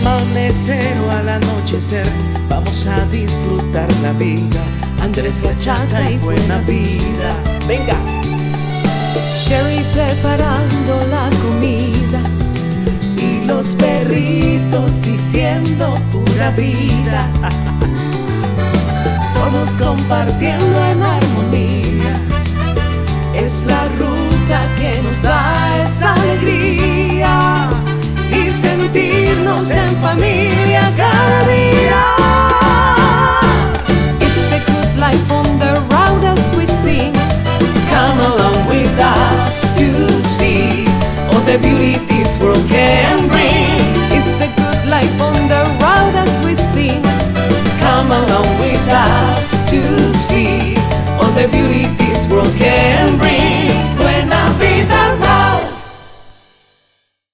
Amanecer o al anochecer, vamos a disfrutar la vida. Andrés, bachata y buena vida. Venga. Sherry preparando la comida y los perritos diciendo pura vida. Todos compartiendo en armonía. Es la ruta que nos da esa alegría y sentirnos en familia cada día. It's the good life on the road as we sing. Come along with us to see all the beauty this world can bring. It's the good life on the road as we sing. Come along with us to see all the beauty this world can